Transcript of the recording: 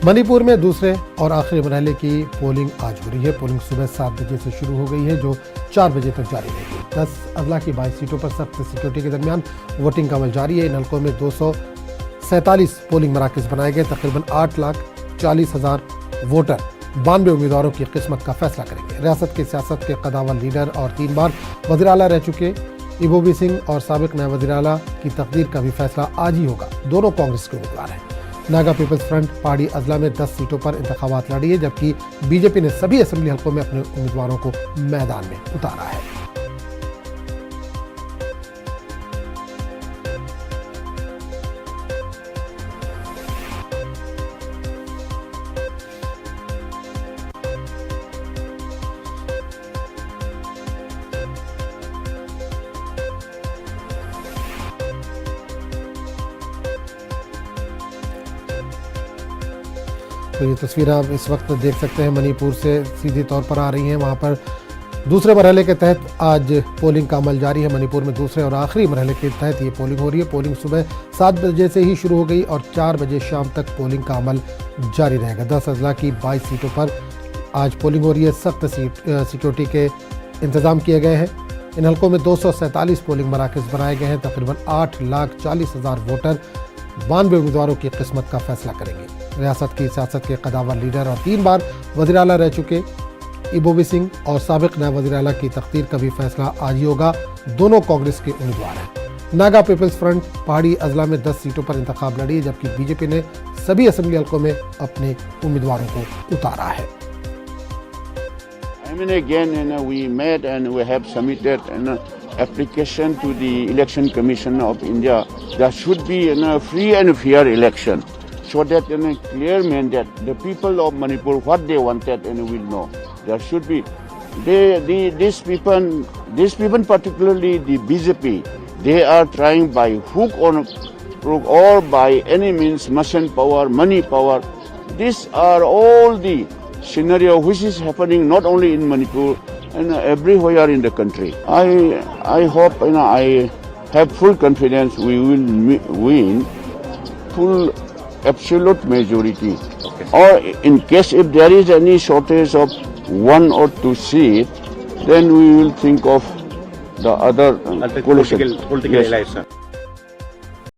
मणिपुर में दूसरे और आखिरी मरहले की पोलिंग आज हो रही है। पोलिंग सुबह 7 बजे से शुरू हो गई है, जो 4 बजे तक जारी रहेगी। 10 अजला की 22 सीटों पर सख्त सिक्योरिटी के दरमियान वोटिंग का अमल जारी है। इन हल्कों में 247 पोलिंग मराकज बनाए गए। तकरीबन 8,40,000 वोटर 92 उम्मीदवारों की किस्मत का फैसला करेंगे। रियासत की सियासत के कदावर लीडर और 3 बार वज़ीर आला रह चुके इबोवी सिंह और साबिक नायब वज़ीर आला की तकदीर का भी फैसला आज ही होगा। दोनों कांग्रेस के उम्मीदवार हैं। नागा पीपल्स फ्रंट पहाड़ी अजला में 10 सीटों पर इंतखाबात लड़ी है, जबकि बीजेपी ने सभी असेंबली हल्कों में अपने उम्मीदवारों को मैदान में उतारा है। तो ये तस्वीर आप इस वक्त देख सकते हैं, मणिपुर से सीधे तौर पर आ रही हैं। वहाँ पर दूसरे मरहले के तहत आज पोलिंग का अमल जारी है। मणिपुर में दूसरे और आखिरी मरहले के तहत ये पोलिंग हो रही है। पोलिंग सुबह 7 बजे से ही शुरू हो गई और 4 बजे शाम तक पोलिंग का अमल जारी रहेगा। 10 अजला की 22 सीटों पर आज पोलिंग हो रही है। सख्त सिक्योरिटी के इंतजाम किए गए हैं। इन हल्कों में 247 पोलिंग मराकज बनाए गए हैं। तकरीबन 8,40,000 वोटर 92 उम्मीदवारों की किस्मत का फैसला करेंगे। रियासत की सियासत के कदावर लीडर और 3 बार वज़ीर आला रह चुके इबोवी सिंह और साबिक नायब वज़ीर आला की तकदीर का भी फैसला आज ही होगा। दोनों कांग्रेस के उम्मीदवार हैं। नागा पीपल्स फ्रंट पहाड़ी अजला में 10 सीटों पर इंतखाब लड़ी है, जबकि बीजेपी ने सभी असेंबली हल्कों में अपने उम्मीदवारों को उतारा है। I mean, again, we met and we have submitted an application to the Election Commission of India. There should be a free and fair election, so that clear mean that the people of Manipur what they wanted and will know. There should be these people, particularly the BJP, they are trying by hook or crook or by any means, muscle power, money power. These are all the scenario which is happening not only in Manipur and everywhere in the country. I hope I have full confidence we will win full absolute majority. Okay. Or in case if there is any shortage of 1 or 2 seats, then we will think of the other political alliance.